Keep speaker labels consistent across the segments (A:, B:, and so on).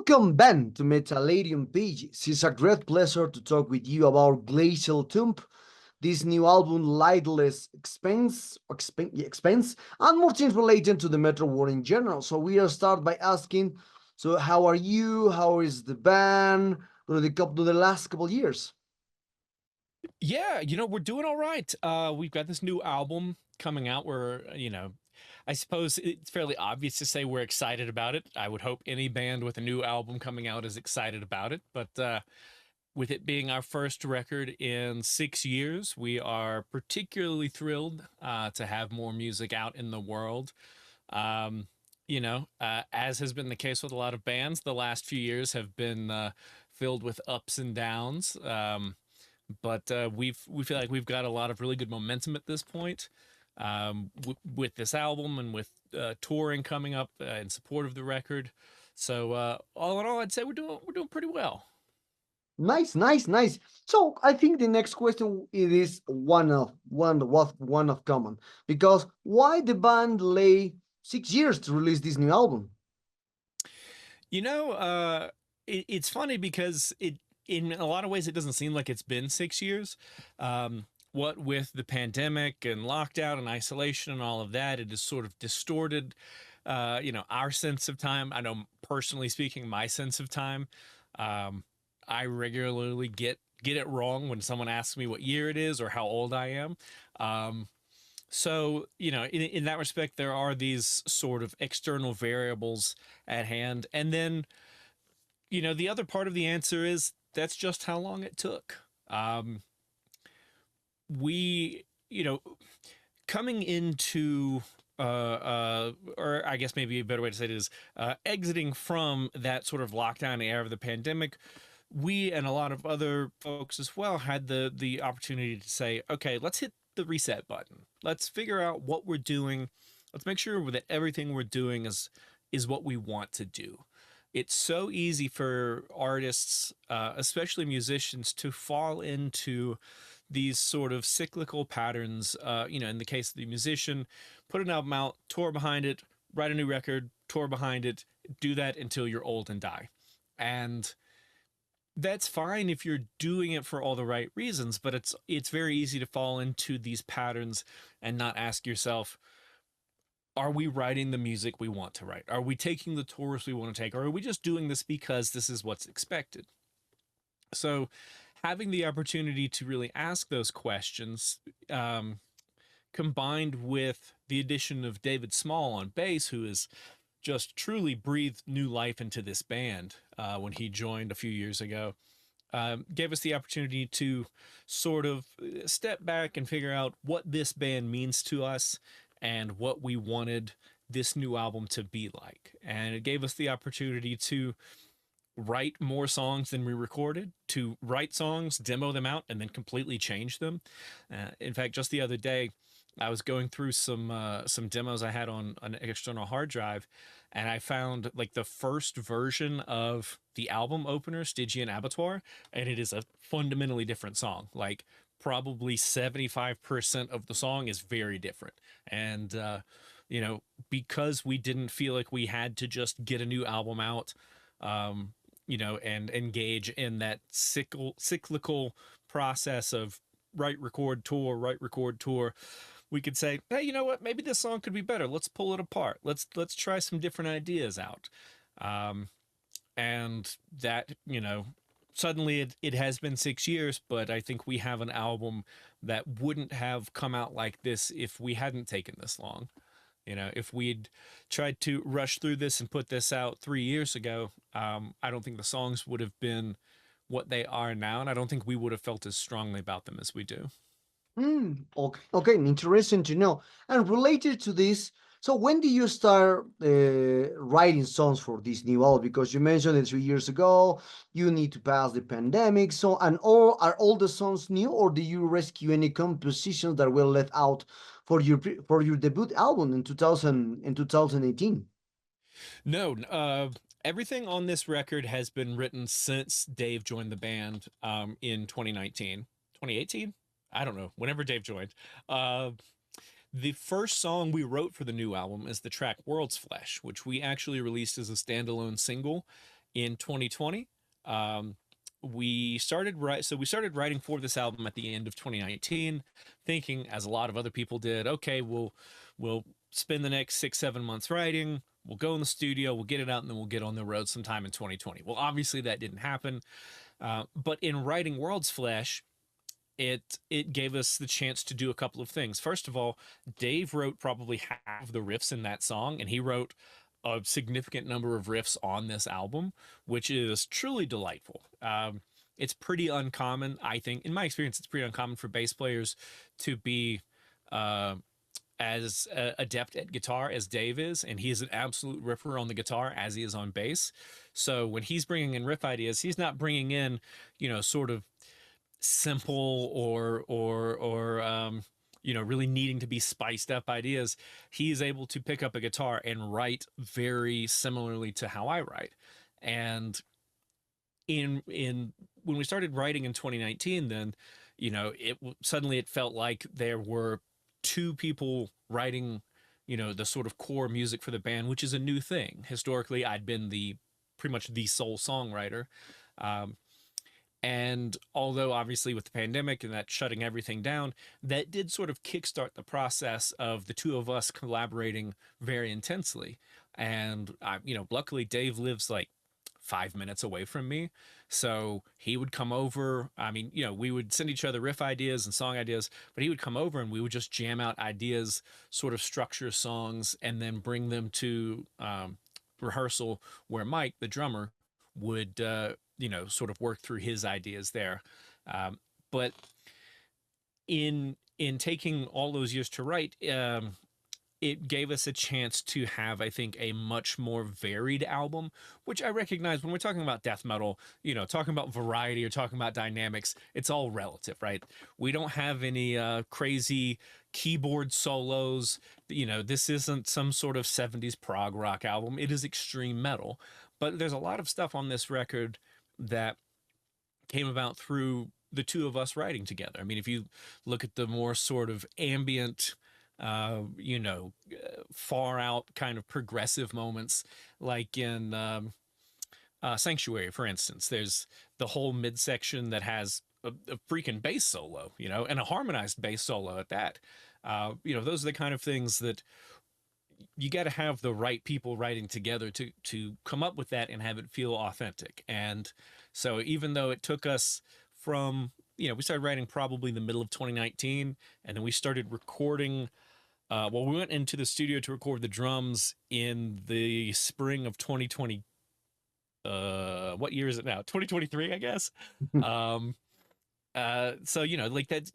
A: Welcome, Ben, to Metaladium Pages. It's a great pleasure to talk with you about Glacial Tomb, this new album, Lightless Expense, and more things related to the Metro world in general. So we are start by asking, so how are you? How is the band? The last couple years?
B: Yeah, we're doing all right. We've got this new album coming out. I suppose it's fairly obvious to say we're excited about it. I would hope any band with a new album coming out is excited about it. But with it being our first record in 6 years, we are particularly thrilled to have more music out in the world. As has been the case with a lot of bands, the last few years have been filled with ups and downs. But we feel like we've got a lot of really good momentum at this point, with this album and with touring coming up in support of the record. So all in all, I'd say we're doing pretty well.
A: Nice, nice, nice. So I think the next question it is one of common because why the band lay 6 years to release this new album?
B: You know, it's funny because in a lot of ways it doesn't seem like it's been 6 years. What with the pandemic and lockdown and isolation and all of that, it has sort of distorted, our sense of time. I know, personally speaking, my sense of time. Um, I regularly get it wrong when someone asks me what year it is or how old I am. Um, so, in that respect, there are these sort of external variables at hand. And then, the other part of the answer is that's just how long it took. We, coming into, or I guess maybe a better way to say it is exiting from that sort of lockdown era of the pandemic, we and a lot of other folks as well had the opportunity to say, okay, let's hit the reset button. Let's figure out what we're doing. Let's make sure that everything we're doing is what we want to do. It's so easy for artists, especially musicians, to fall into these sort of cyclical patterns. In the case of the musician, put an album out, tour behind it, write a new record, tour behind it, do that until you're old and die. And that's fine if you're doing it for all the right reasons, but it's very easy to fall into these patterns and not ask yourself, are we writing the music we want to write? Are we taking the tours we want to take? Or are we just doing this because this is what's expected? So having the opportunity to really ask those questions, combined with the addition of David Small on bass, who has just truly breathed new life into this band when he joined a few years ago, gave us the opportunity to sort of step back and figure out what this band means to us and what we wanted this new album to be like. And it gave us the opportunity to write more songs than we recorded, to write songs, demo them out, and then completely change them. In fact, just the other day, I was going through some demos I had on an external hard drive, and I found like the first version of the album opener, Stygian Abattoir, and it is a fundamentally different song. Like probably 75% of the song is very different. And because we didn't feel like we had to just get a new album out, and engage in that cyclical process of write, record, tour, we could say, hey, you know what? Maybe this song could be better. Let's pull it apart. Let's try some different ideas out. Um, and that, suddenly it has been 6 years, but I think we have an album that wouldn't have come out like this if we hadn't taken this long. If we'd tried to rush through this and put this out 3 years ago, I don't think the songs would have been what they are now, and I don't think we would have felt as strongly about them as we do.
A: Okay, okay, interesting to know. And related to this, so when do you start writing songs for this new album? Because you mentioned it 3 years ago, you need to pass the pandemic. So, and are all the songs new, or do you rescue any compositions that were left out for for your debut album in 2018?
B: No, everything on this record has been written since Dave joined the band in 2019, 2018. I don't know, whenever Dave joined. Uh, the first song we wrote for the new album is the track World's Flesh, which we actually released as a standalone single in 2020. Um, we started writing for this album at the end of 2019, thinking, as a lot of other people did, okay, we'll spend the next 6 7 months writing, we'll go in the studio, we'll get it out, and then we'll get on the road sometime in 2020. Well, obviously that didn't happen, but in writing World's Flesh, it gave us the chance to do a couple of things. First of all, Dave wrote probably half of the riffs in that song, and he wrote a significant number of riffs on this album, which is truly delightful. It's pretty uncommon, I think. In my experience, it's pretty uncommon for bass players to be uh, as adept at guitar as Dave is, and he is an absolute ripper on the guitar as he is on bass. So when he's bringing in riff ideas, he's not bringing in, sort of simple or really needing to be spiced up ideas. He is able to pick up a guitar and write very similarly to how I write. And in when we started writing in 2019, then it suddenly it felt like there were two people writing the sort of core music for the band, which is a new thing. Historically, I'd been the pretty much the sole songwriter. um, and although obviously with the pandemic and that shutting everything down, that did sort of kickstart the process of the two of us collaborating very intensely. And luckily Dave lives like 5 minutes away from me, so he would come over. I mean, we would send each other riff ideas and song ideas, but he would come over and we would just jam out ideas, sort of structure songs, and then bring them to rehearsal, where Mike, the drummer, would sort of work through his ideas there. But in taking all those years to write, it gave us a chance to have, I think, a much more varied album, which I recognize when we're talking about death metal, talking about variety or talking about dynamics, it's all relative, right? We don't have any crazy keyboard solos. This isn't some sort of 70s prog rock album. It is extreme metal. But there's a lot of stuff on this record that came about through the two of us writing together. I mean, if you look at the more sort of ambient, far out kind of progressive moments, like in Sanctuary, for instance, there's the whole midsection that has a freaking bass solo, and a harmonized bass solo at that. Those are the kind of things that you got to have the right people writing together to come up with that and have it feel authentic. And so even though it took us from, we started writing probably in the middle of 2019, and then we started recording. We went into the studio to record the drums in the spring of 2020. What year is it now? 2023, I guess. So like that's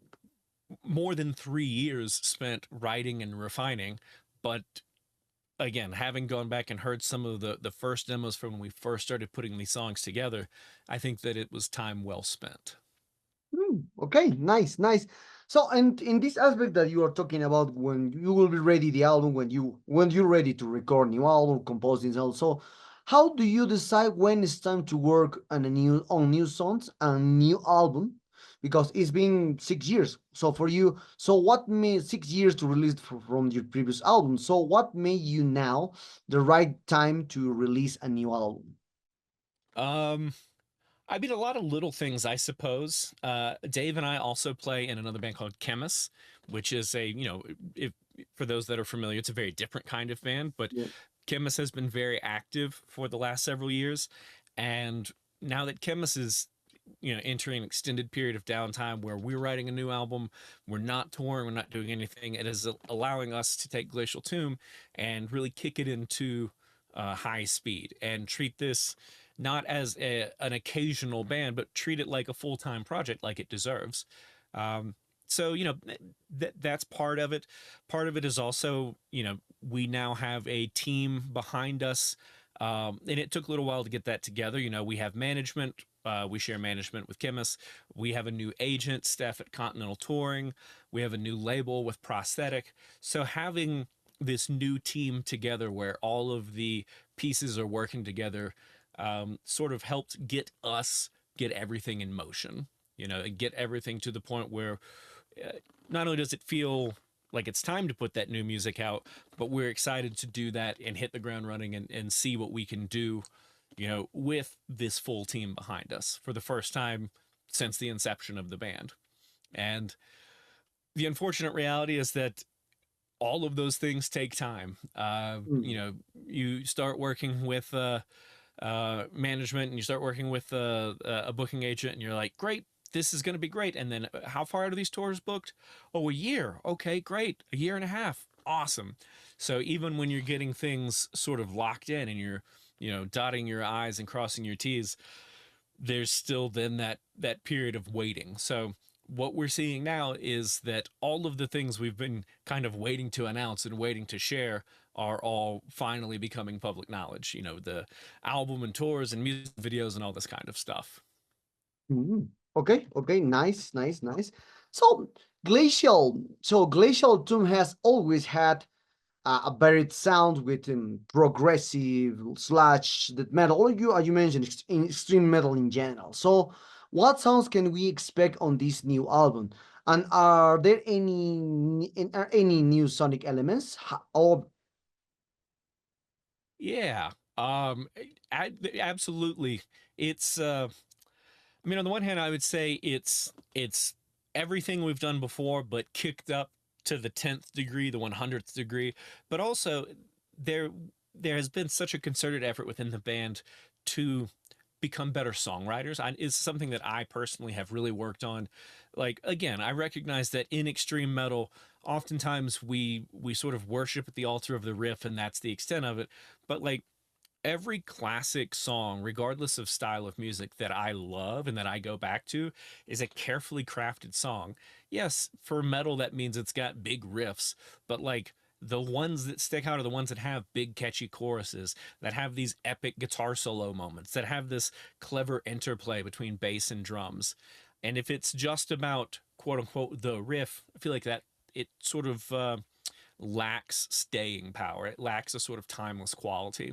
B: more than 3 years spent writing and refining. But again, having gone back and heard some of the first demos from when we first started putting these songs together, I think that it was time well spent.
A: Okay, nice, nice. So, and in this aspect that you are talking about, when you will be ready the album, when you're ready to record new album, composing also, how do you decide when it's time to work on new songs and new album? Because it's been 6 years. So for you, so what made 6 years to release from your previous album? So what made you now the right time to release a new album?
B: Um, I mean, a lot of little things, I suppose. Dave and I also play in another band called Chemis, which is if for those that are familiar, it's a very different kind of band. But
A: Yeah.
B: Chemis has been very active for the last several years, and now that Chemis is entering an extended period of downtime where we're writing a new album, we're not touring, we're not doing anything. It is allowing us to take Glacial Tomb and really kick it into high speed and treat this not as an occasional band, but treat it like a full-time project, like it deserves. So that's part of it. Part of it is also we now have a team behind us, and it took a little while to get that together. We have management. We share management with Chemis. We have a new agent, Steph at Continental Touring. We have a new label with Prosthetic. So having this new team together where all of the pieces are working together sort of helped get everything in motion, get everything to the point where not only does it feel like it's time to put that new music out, but we're excited to do that and hit the ground running and see what we can do with this full team behind us for the first time since the inception of the band. And the unfortunate reality is that all of those things take time.
A: Mm.
B: You start working with management and you start working with a booking agent, and you're like, great, this is going to be great. And then how far are these tours booked? Oh, a year. Okay, great. A year and a half. Awesome. So even when you're getting things sort of locked in and you're, dotting your I's and crossing your T's, there's still then that period of waiting. So what we're seeing now is that all of the things we've been kind of waiting to announce and waiting to share are all finally becoming public knowledge. The album and tours and music videos and all this kind of stuff.
A: Mhm. Okay, okay, nice, nice, nice. So Glacial Tomb has always had a varied sound with progressive slash that metal, or you mentioned extreme metal in general. So, what sounds can we expect on this new album? And are there any new sonic elements? Or
B: Yeah. Um, Absolutely. It's I mean, on the one hand, I would say it's everything we've done before, but kicked up to the 10th degree, the 100th degree. But also, there there has been such a concerted effort within the band to become better songwriters. Is something that I personally have really worked on. Like again, I recognize that in extreme metal, oftentimes we sort of worship at the altar of the riff, and that's the extent of it. But like every classic song, regardless of style of music that I love and that I go back to, is a carefully crafted song. Yes, for metal, that means it's got big riffs, but like the ones that stick out are the ones that have big, catchy choruses, that have these epic guitar solo moments, that have this clever interplay between bass and drums. And if it's just about quote unquote the riff, I feel like that it sort of lacks staying power. It lacks a sort of timeless quality.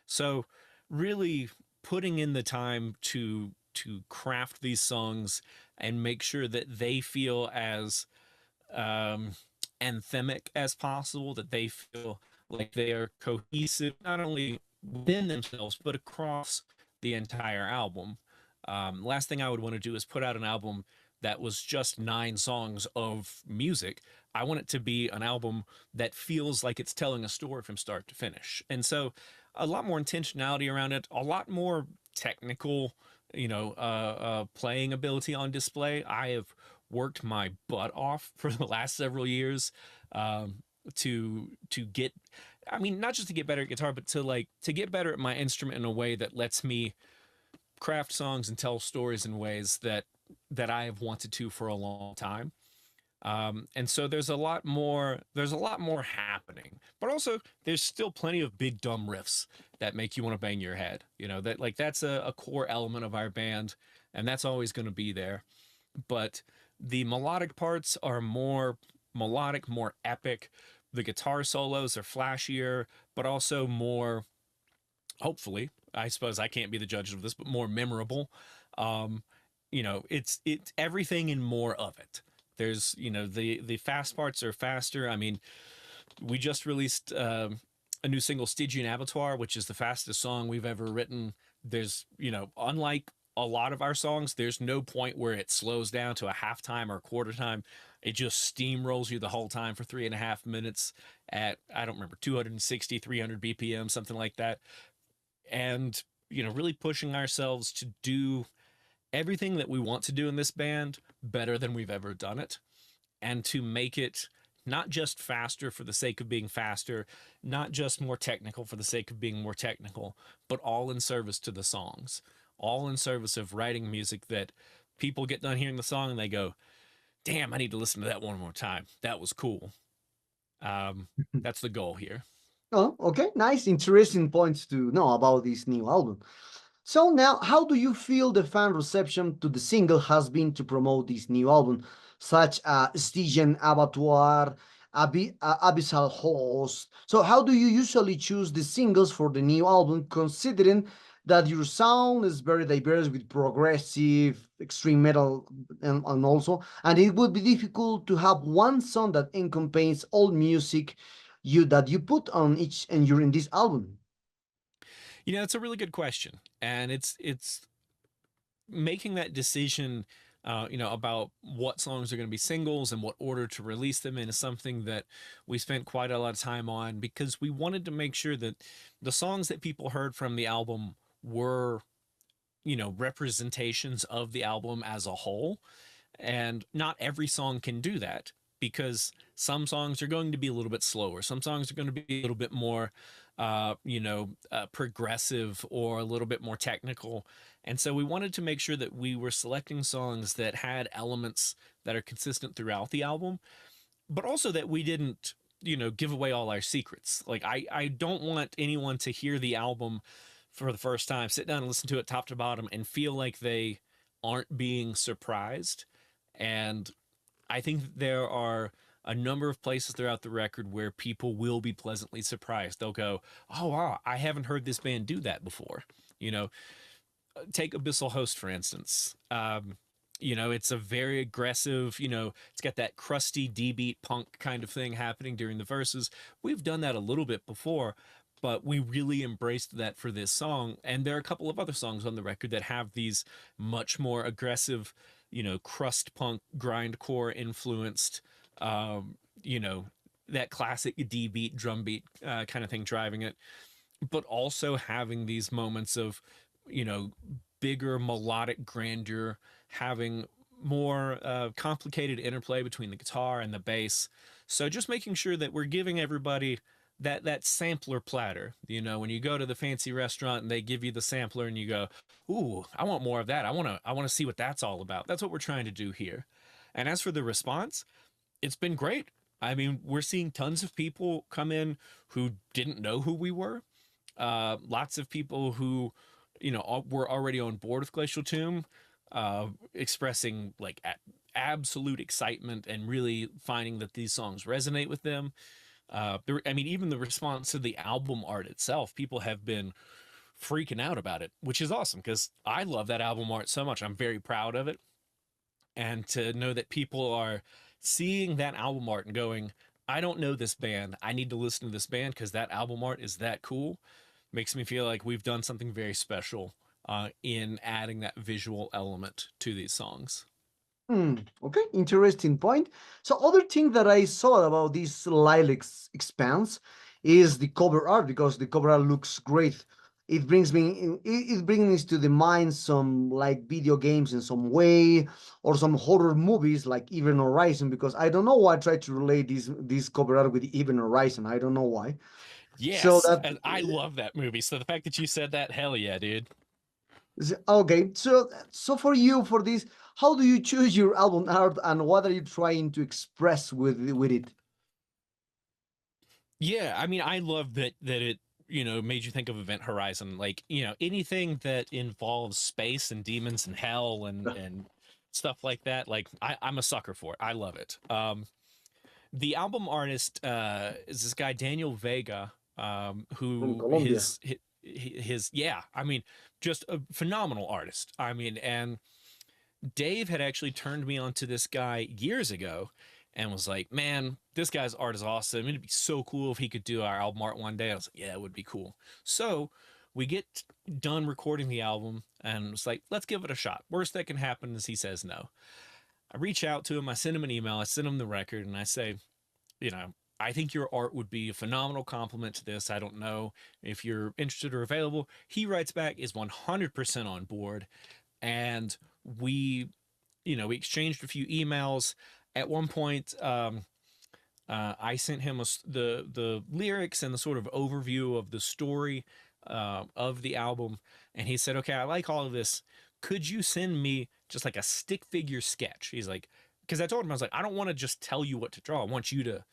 B: So really putting in the time to craft these songs and make sure that they feel as um, anthemic as possible, that they feel like they are cohesive not only within themselves but across the entire album. Last thing I would want to do is put out an album that was just 9 songs of music. I want it to be an album that feels like it's telling a story from start to finish. And so a lot more intentionality around it, a lot more technical, playing ability on display. I have worked my butt off for the last several years to get, I mean, not just to get better at guitar, but to get better at my instrument in a way that lets me craft songs and tell stories in ways that I have wanted to for a long time. And so there's a lot more happening, but also there's still plenty of big dumb riffs that make you want to bang your head. That like that's a core element of our band, and that's always going to be there. But the melodic parts are more melodic, more epic. The guitar solos are flashier, but also more, hopefully, I suppose I can't be the judge of this, but more memorable. Um, it's everything and more of it. There's the fast parts are faster. I mean, we just released a new single, Stygian Abattoir, which is the fastest song we've ever written. There's unlike a lot of our songs, there's no point where it slows down to a halftime or a quarter time. It just steamrolls you the whole time for 3.5 minutes at, I don't remember, 260, 300 BPM, something like that. And really pushing ourselves to do everything that we want to do in this band better than we've ever done it, and to make it not just faster for the sake of being faster, not just more technical for the sake of being more technical, but all in service to the songs, all in service of writing music that people get done hearing the song and they go, damn, I need to listen to that one more time. That was cool. Um, that's the goal here.
A: oh, okay, nice, interesting points to know about this new album. So now, how do you feel the fan reception to the single has been to promote this new album, such as Stygian Abattoir, Abyssal Host? So how do you usually choose the singles for the new album, considering that your sound is very diverse with progressive, extreme metal, and also, and it would be difficult to have one song that encompasses all music you that you put on each and you're in this album.
B: It's a really good question, and it's making that decision, about what songs are going to be singles and what order to release them in is something that we spent quite a lot of time on because we wanted to make sure that the songs that people heard from the album were, representations of the album as a whole. And not every song can do that because some songs are going to be a little bit slower. Some songs are going to be a little bit more, progressive or a little bit more technical. And so we wanted to make sure that we were selecting songs that had elements that are consistent throughout the album, but also that we didn't, give away all our secrets. Like, I don't want anyone to hear the album for the first time, sit down and listen to it top to bottom, and feel like they aren't being surprised. And I think that there are a number of places throughout the record where people will be pleasantly surprised. They'll go, "Oh wow, I haven't heard this band do that before." You know, take Abyssal Host for instance. It's a very aggressive, it's got that crusty D beat punk kind of thing happening during the verses. We've done that a little bit before, but we really embraced that for this song. And there are a couple of other songs on the record that have these much more aggressive, crust punk, grindcore influenced, you know, that classic D beat, drum beat kind of thing driving it, but also having these moments of, you know, bigger melodic grandeur, having more complicated interplay between the guitar and the bass. So just making sure that we're giving everybody that sampler platter. When you go to the fancy restaurant and they give you the sampler and you go, "Ooh, I want more of that. I want to see what that's all about." That's what we're trying to do here. And as for the response, it's been great. I mean, we're seeing tons of people come in who didn't know who we were. Lots of people who, were already on board with Glacial Tomb, expressing like absolute excitement and really finding that these songs resonate with them. Even the response to the album art itself, people have been freaking out about it, which is awesome because I love that album art so much. I'm very proud of it. And to know that people are seeing that album art and going, "I don't know this band. I need to listen to this band because that album art is that cool," makes me feel like we've done something very special in adding that visual element to these songs.
A: Okay, interesting point. So other thing that I saw about this Lilacs Expanse is the cover art because the cover art looks great. It brings me to the mind some like video games in some way or some horror movies like Even Horizon because I don't know why I try to relate this cover art with Even Horizon. I don't know why. So
B: Yes,
A: that
B: and I love that movie. So the fact that you said that, hell yeah, dude.
A: okay. So for you for this, how do you choose your album art and what are you trying to express with it?
B: Yeah, I mean, I love that it made you think of Event Horizon, like anything that involves space and demons and hell and stuff like that. Like I'm a sucker for it. I love it. The album artist is this guy Daniel Vega,
A: From
B: who
A: Colombia.
B: his yeah, I mean, just a phenomenal artist. I mean, and Dave had actually turned me on to this guy years ago and was like, "Man, this guy's art is awesome. It'd be so cool if he could do our album art one day." I was like, "Yeah, it would be cool." So we get done recording the album and it's like, "Let's give it a shot. Worst that can happen is he says no." I reach out to him, I send him an email, I send him the record, and I say, "I think your art would be a phenomenal compliment to this. I don't know if you're interested or available." He writes back, is 100% on board. And we we exchanged a few emails. At one point, I sent him the lyrics and the sort of overview of the story of the album, and he said, "Okay, I like all of this. Could you send me just like a stick figure sketch?" He's like, because I told him, I was like, "I don't want to just tell you what to draw. I want you to,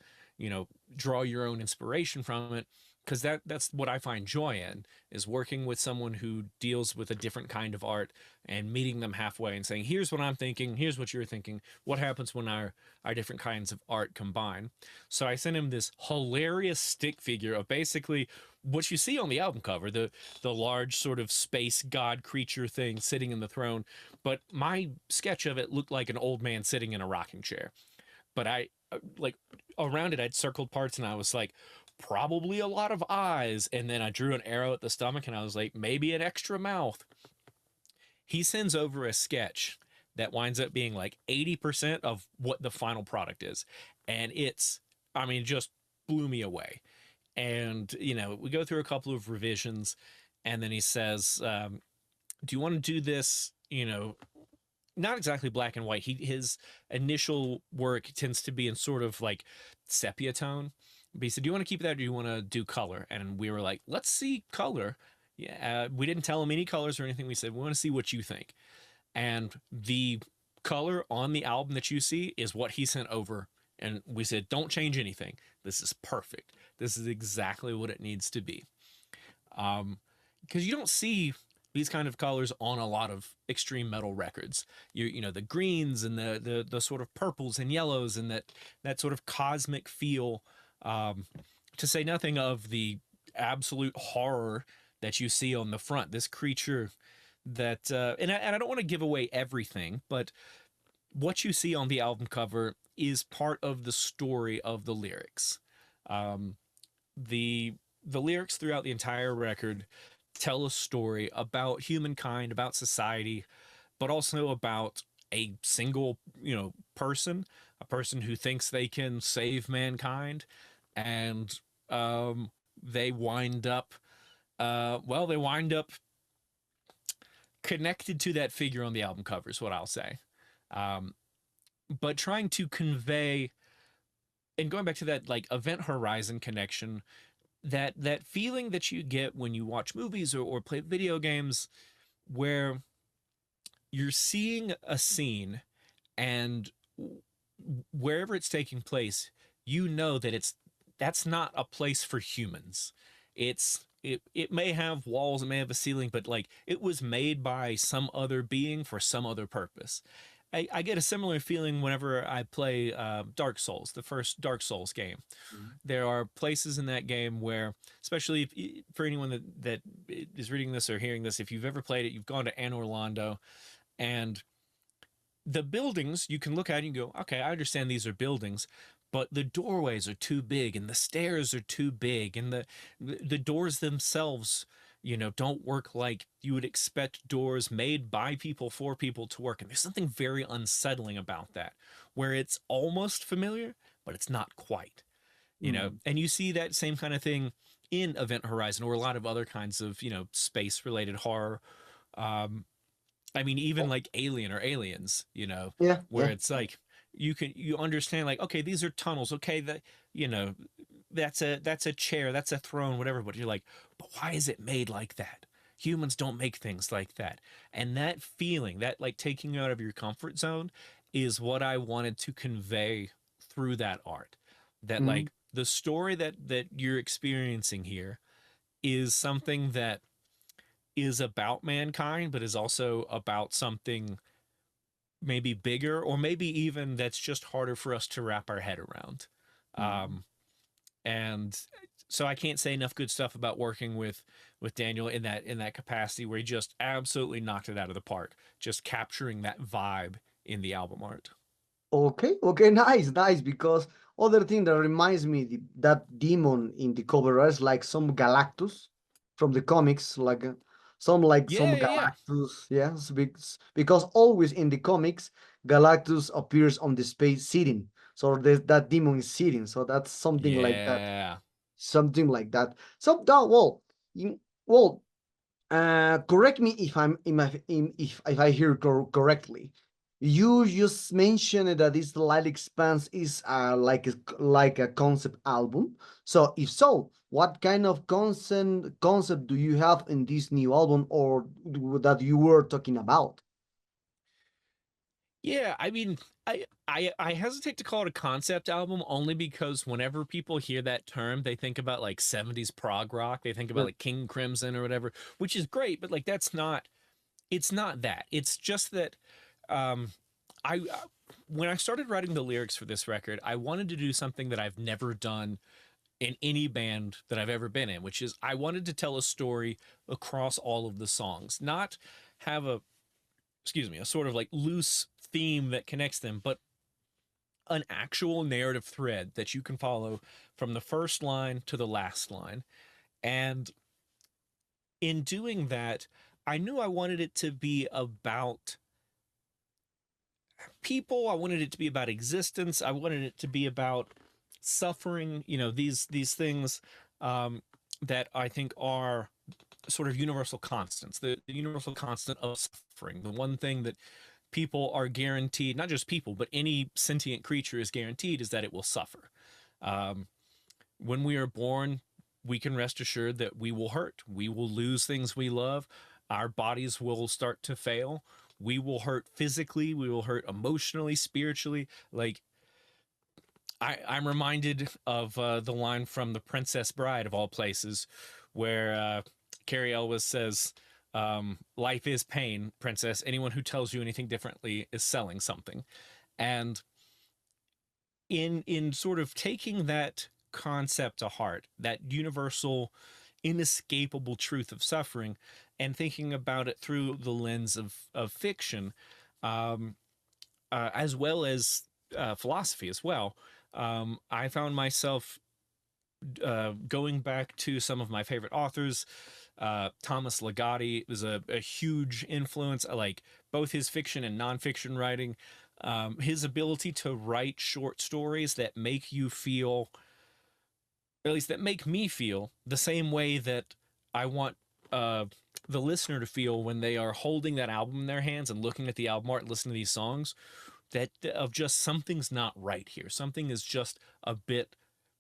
B: draw your own inspiration from it." Because that's what I find joy in, is working with someone who deals with a different kind of art and meeting them halfway and saying, "Here's what I'm thinking, here's what you're thinking, what happens when our different kinds of art combine." So I sent him this hilarious stick figure of basically what you see on the album cover, the large sort of space god creature thing sitting in the throne, but my sketch of it looked like an old man sitting in a rocking chair. But I like around it, I'd circled parts and I was like, probably a lot of eyes. And then I drew an arrow at the stomach and I was like, maybe an extra mouth. He sends over a sketch that winds up being like 80% of what the final product is. And it's, I mean, just blew me away. And, you know, we go through a couple of revisions and then he says, do you want to do this, you know, not exactly black and white. His initial work tends to be in sort of like sepia tone. But he said, "Do you want to keep that, or do you want to do color?" And we were like, "Let's see color." Yeah, we didn't tell him any colors or anything. We said, "We want to see what you think." And the color on the album that you see is what he sent over. And we said, "Don't change anything. This is perfect. This is exactly what it needs to be." Because you don't see these kind of colors on a lot of extreme metal records. You know, the greens and the sort of purples and yellows and that sort of cosmic feel. To say nothing of the absolute horror that you see on the front. This creature that and I don't want to give away everything, but what you see on the album cover is part of the story of the lyrics. Um, the lyrics throughout the entire record tell a story about humankind, about society, but also about a single, you know, person, a person who thinks they can save mankind, and they wind up, they wind up connected to that figure on the album cover is what I'll say. Um, but trying to convey, and going back to that like Event Horizon connection, that feeling that you get when you watch movies or play video games, where you're seeing a scene and wherever it's taking place, you know that that's not a place for humans. It may have walls, it may have a ceiling, but like it was made by some other being for some other purpose. I get a similar feeling whenever I play Dark Souls, the first Dark Souls game.
A: Mhm.
B: There are places in that game where, especially for anyone that is reading this or hearing this, if you've ever played it, you've gone to Anne Orlando, and the buildings you can look at and you go, okay, I understand these are buildings, but the doorways are too big and the stairs are too big and the doors themselves, you know, don't work like you would expect doors made by people for people to work. And there's something very unsettling about that, where it's almost familiar, but it's not quite, you know.
A: Mm.
B: And you see that same kind of thing in Event Horizon or a lot of other kinds of, you know, space related horror. Um, I mean, even
A: Oh,
B: like Alien or Aliens, you know,
A: yeah,
B: where
A: yeah.
B: it's like you understand like, okay, these are tunnels, okay, that, you know, that's a chair, that's a throne, whatever, but you're like, but why is it made like that? Humans don't make things like that. And that feeling, that like taking you out of your comfort zone, is what I wanted to convey through that art. That
A: Mm.
B: like the story that you're experiencing here is something that is about mankind, but is also about something maybe bigger, or maybe even that's just harder for us to wrap our head around.
A: Mm.
B: Um, and so I can't say enough good stuff about working with Daniel in that capacity, where he just absolutely knocked it out of the park, just capturing that vibe in the album art.
A: Okay, okay, nice, nice. Because other thing that reminds me that demon in the cover is like some Galactus from the comics, like
B: Yeah,
A: some
B: yeah, yeah,
A: Galactus. Yes, because always in the comics, Galactus appears on the space sitting. So that demon is sitting. So that's something like that.
B: yeah.
A: Something like that. So that well, well, correct me if I'm if I hear correctly. You just mentioned that this Light Expanse is like a concept album. So if so, what kind of concept do you have in this new album, or that you were talking about?
B: Yeah, I mean, I hesitate to call it a concept album only because whenever people hear that term, they think about like 70s prog rock. They think about
A: Yeah.
B: like King Crimson or whatever, which is great, but like that's not, it's not that. It's just that um I when I started writing the lyrics for this record, I wanted to do something that I've never done in any band that I've ever been in, which is I wanted to tell a story across all of the songs, not have a, excuse me, a sort of like loose theme that connects them, but an actual narrative thread that you can follow from the first line to the last line. And in doing that, I knew I wanted it to be about people. I wanted it to be about existence. I wanted it to be about suffering. You know, these things that I think are sort of universal constants. The universal constant of suffering. The one thing that people are guaranteed, not just people, but any sentient creature is guaranteed, is that it will suffer. Um, when we are born, we can rest assured that we will hurt. We will lose things we love. Our bodies will start to fail. We will hurt physically. We will hurt emotionally, spiritually. Like, I'm reminded of the line from The Princess Bride, of all places, where Carrie Elwes says, life is pain, princess. Anyone who tells you anything differently is selling something. And in sort of taking that concept to heart, that universal, inescapable truth of suffering, and thinking about it through the lens of fiction, as well as philosophy as well, I found myself going back to some of my favorite authors. Thomas Ligotti was a huge influence. I like both his fiction and nonfiction writing. His ability to write short stories that make you feel, or at least that make me feel, the same way that I want the listener to feel when they are holding that album in their hands and looking at the album art and listening to these songs, that of just something's not right here. Something is just a bit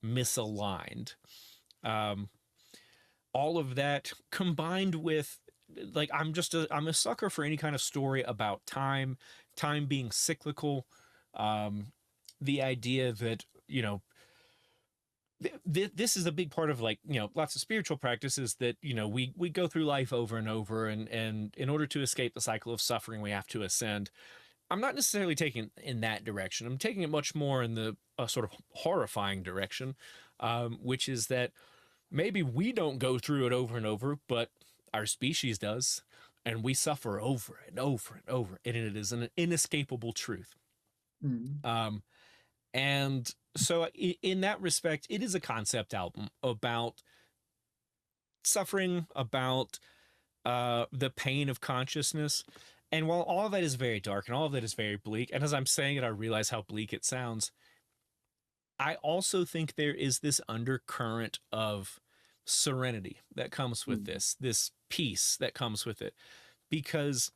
B: misaligned. All of that combined with, like, I'm a sucker for any kind of story about time being cyclical. The idea that, you know, this is a big part of, like, you know, lots of spiritual practices, that, you know, we go through life over and over, and in order to escape the cycle of suffering, we have to ascend. I'm not necessarily taking it in that direction. I'm taking it much more in the sort of horrifying direction, which is that maybe we don't go through it over and over, but our species does, and we suffer over and over and over, and it is an inescapable truth.
A: Mm.
B: And so in that respect, it is a concept album about suffering, about the pain of consciousness. And while all of that is very dark and all of that is very bleak, and as I'm saying it, I realize how bleak it sounds, I also think there is this undercurrent of serenity that comes with this peace that comes with it, because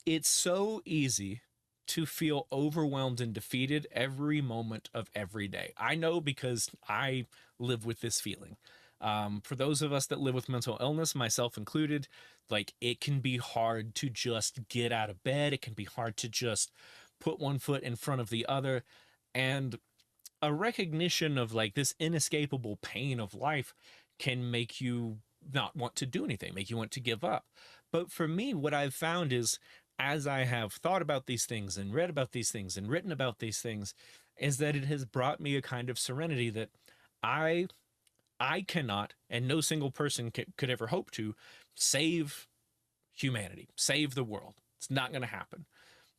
B: it's so easy to feel overwhelmed and defeated every moment of every day. I know, because I live with this feeling. For those of us that live with mental illness, myself included, like, it can be hard to just get out of bed. It can be hard to just put one foot in front of the other. And a recognition of, like, this inescapable pain of life can make you not want to do anything, make you want to give up. But for me, what I've found is, as I have thought about these things and read about these things and written about these things, is that it has brought me a kind of serenity that I cannot, and no single person could ever hope to, save humanity, save the world. It's not going to happen.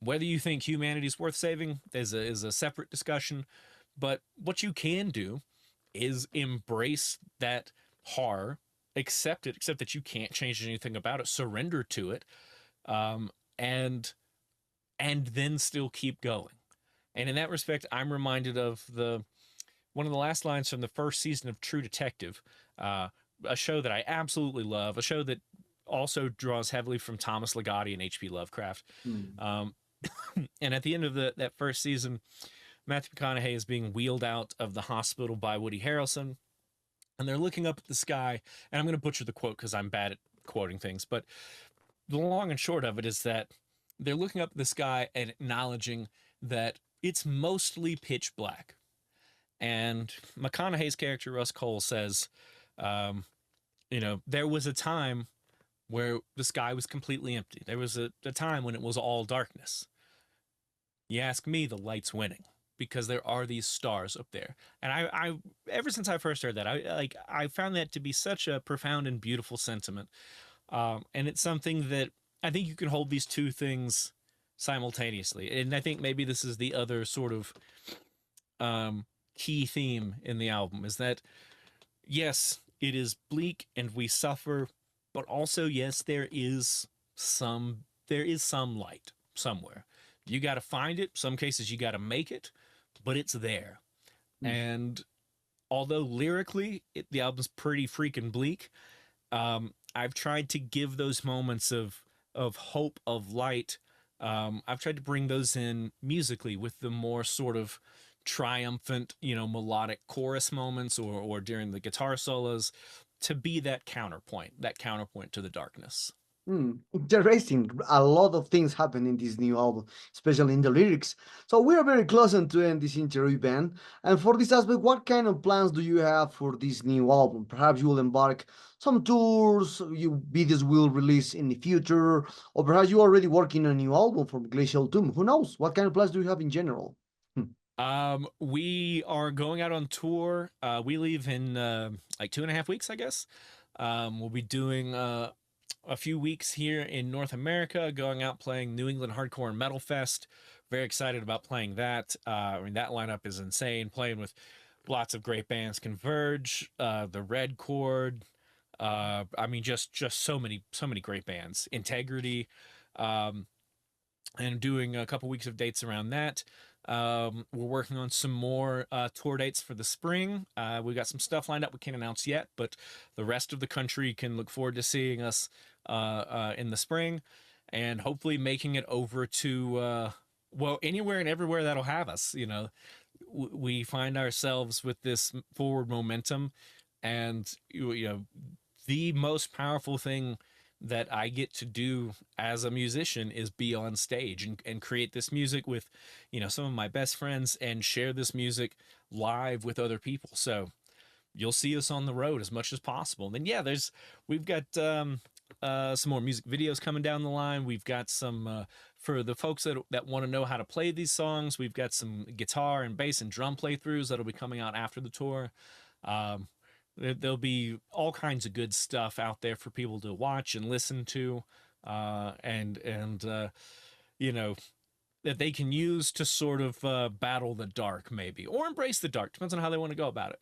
B: Whether you think humanity is worth saving is a separate discussion. But what you can do is embrace that horror, accept it, accept that you can't change anything about it, surrender to it, and then still keep going. And in that respect, I'm reminded of one of the last lines from the first season of True Detective, a show that I absolutely love, a show that also draws heavily from Thomas Ligotti and H.P. Lovecraft. And at the end of that first season, Matthew McConaughey is being wheeled out of the hospital by Woody Harrelson, and they're looking up at the sky. And I'm going to butcher the quote because I'm bad at quoting things, but the long and short of it is that they're looking up at the sky and acknowledging that it's mostly pitch black. And McConaughey's character, Russ Cole, says, you know, there was a time where the sky was completely empty. There was a time when it was all darkness. You ask me, the light's winning, because there are these stars up there. And I ever since I first heard that, I found that to be such a profound and beautiful sentiment. And it's something that I think you can hold these two things simultaneously. And I think maybe this is the other sort of um, key theme in the album is that, yes, it is bleak and we suffer, but also, yes, there is some light somewhere. You got to find it. Some cases you got to make it, but it's there.
A: Mm.
B: And although lyrically the album's pretty freaking bleak, I've tried to give those moments of hope, of light. I've tried to bring those in musically with the more sort of triumphant, melodic chorus moments or during the guitar solos to be that counterpoint to the darkness.
A: Interesting. A lot of things happen in this new album, especially in the lyrics. So we are very close to end this interview, Ben. And for this aspect, what kind of plans do you have for this new album? Perhaps you will embark some tours, you videos will release in the future, or perhaps you're already working on a new album from Glacial Tomb. Who knows? What kind of plans do you have in general?
B: We are going out on tour. We leave in like 2.5 weeks, I guess. We'll be doing a few weeks here in North America, going out playing New England Hardcore and Metal Fest. Very excited about playing that. I mean, that lineup is insane. Playing with lots of great bands, Converge, the Red Chord. I mean, just so many great bands. Integrity. And doing a couple weeks of dates around that. We're working on some more tour dates for the spring. We've got some stuff lined up we can't announce yet, but the rest of the country can look forward to seeing us in the spring and hopefully making it over to, well, anywhere and everywhere that'll have us. We find ourselves with this forward momentum, and the most powerful thing that I get to do as a musician is be on stage and create this music with, some of my best friends and share this music live with other people. So you'll see us on the road as much as possible. And then, yeah, we've got some more music videos coming down the line. We've got some, for the folks that want to know how to play these songs, we've got some guitar and bass and drum playthroughs that'll be coming out after the tour. There'll be all kinds of good stuff out there for people to watch and listen to, and that they can use to sort of battle the dark, maybe, or embrace the dark. Depends on how they want to go about it.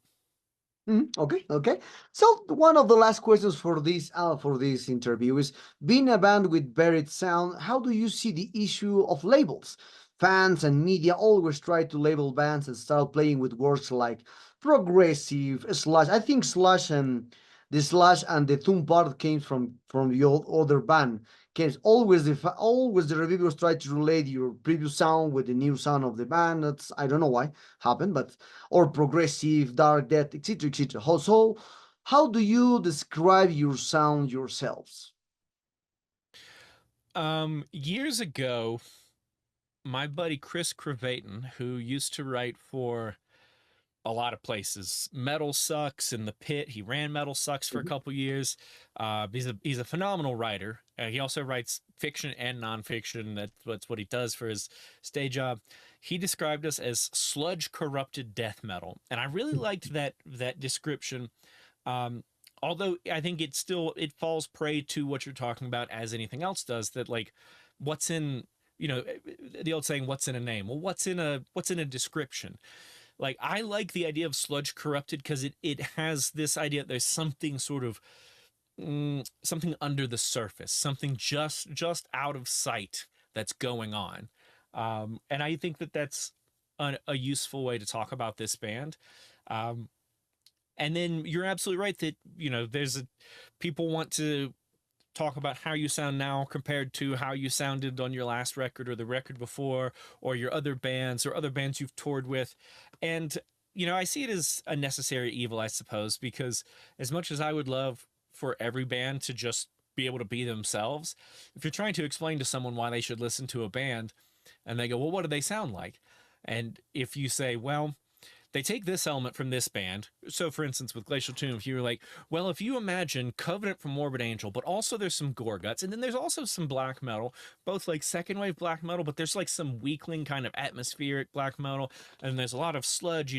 A: Okay, okay. So one of the last questions for this interview is: being a band with varied sound, how do you see the issue of labels? Fans and media always try to label bands and start playing with words like progressive, slash. I think slash and the thumb part came from the other band. Cause always the reviewers try to relate your previous sound with the new sound of the band. That's, I don't know why happened, but or progressive, dark, death, etc., etc. How do you describe your sound yourselves?
B: Years ago, my buddy Chris Crevaton, who used to write for a lot of places, Metal Sucks in the Pit. He ran Metal Sucks for a
A: Mhm.
B: couple years. He's a phenomenal writer. He also writes fiction and nonfiction. That's what he does for his day job. He described us as sludge corrupted death metal, and I really liked that description. Um, Although I think it falls prey to what you're talking about as anything else does. That like, what's in the old saying, "What's in a name?" Well, what's in a description? Like, I like the idea of sludge corrupted because it has this idea that there's something sort of something under the surface, something just out of sight that's going on, and I think that's a useful way to talk about this band. Um, and then you're absolutely right that people want to talk about how you sound now compared to how you sounded on your last record or the record before, or your other bands or other bands you've toured with. And I see it as a necessary evil, I suppose, because as much as I would love for every band to just be able to be themselves, if you're trying to explain to someone why they should listen to a band and they go, well, what do they sound like? And if you say, well, they take this element from this band. So, for instance, with Glacial Tomb, if you were like, well, if you imagine Covenant from Morbid Angel, but also there's some gore guts, and then there's also some black metal, both like second wave black metal, but there's like some weakling kind of atmospheric black metal, and there's a lot of sludge,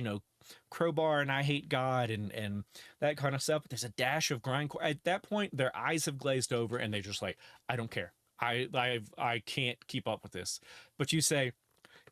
B: Crowbar and I Hate God and that kind of stuff. But there's a dash of grindcore. At that point, their eyes have glazed over, and they're just like, I don't care. I can't keep up with this. But you say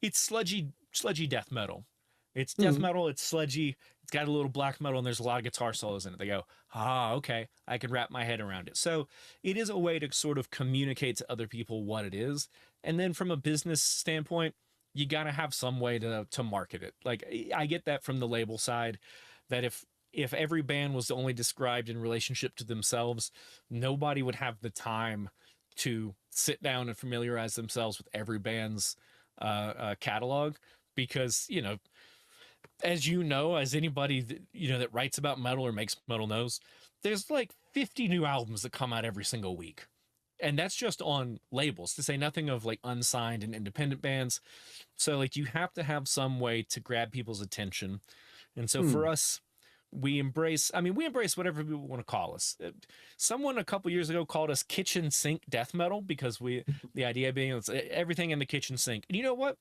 B: it's sludgy death metal. It's death
A: Mhm.
B: metal, it's sludgy, it's got a little black metal, and there's a lot of guitar solos in it. They go, ah, okay, I can wrap my head around it. So it is a way to sort of communicate to other people what it is. And then from a business standpoint, you got to have some way to market it. Like I get that from the label side, that if every band was only described in relationship to themselves, nobody would have the time to sit down and familiarize themselves with every band's catalog, because as you know, as anybody that, that writes about metal or makes metal knows, there's like 50 new albums that come out every single week. And that's just on labels, to say nothing of like unsigned and independent bands. So like you have to have some way to grab people's attention. And so for
A: Mm.
B: us, we embrace whatever people want to call us. Someone a couple years ago called us kitchen sink death metal, because the idea being it's everything in the kitchen sink. And you know what?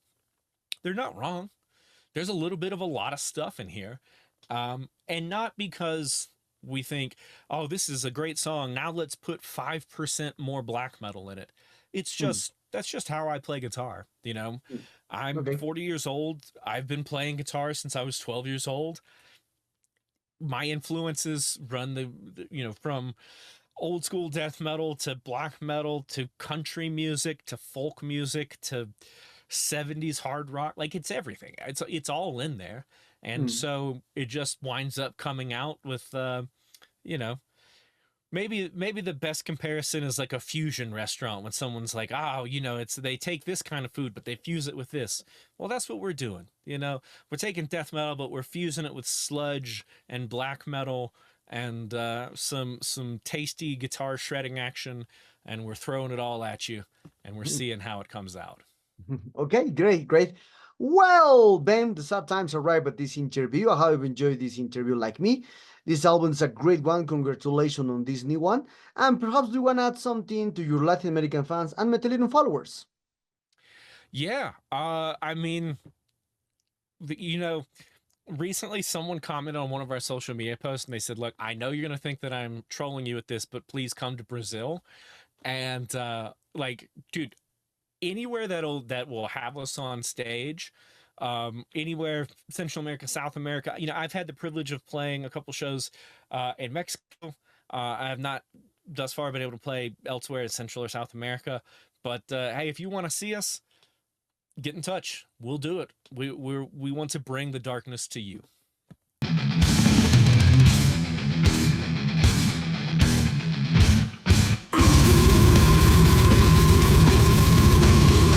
B: They're not wrong. There's a little bit of a lot of stuff in here. And not because we think, oh, this is a great song, now let's put 5% more black metal in it. It's
A: Mm.
B: just, that's just how I play guitar.
A: Mm.
B: I'm
A: Okay.
B: 40 years old. I've been playing guitar since I was 12 years old. My influences run from old school death metal to black metal to country music to folk music to 70s hard rock. Like it's everything. It's all in there. And
A: Mm.
B: so it just winds up coming out with you know maybe the best comparison is like a fusion restaurant, when someone's like, oh, it's they take this kind of food but they fuse it with this. Well, that's what we're doing. We're taking death metal but we're fusing it with sludge and black metal and some tasty guitar shredding action, and we're throwing it all at you, and we're seeing how it comes out.
A: Okay, great, great. Well, Ben, the sad times arrived at this interview. I hope you enjoyed this interview like me. This album is a great one. Congratulations on this new one. And perhaps you want to add something to your Latin American fans and Metallica followers.
B: Yeah, I mean, recently someone commented on one of our social media posts and they said, look, I know you're going to think that I'm trolling you with this, but please come to Brazil. And like, dude, anywhere that will have us on stage, anywhere, Central America, South America. I've had the privilege of playing a couple shows in Mexico. I have not thus far been able to play elsewhere in Central or South America, but hey, if you want to see us, get in touch. We'll do it. We want to bring the darkness to you.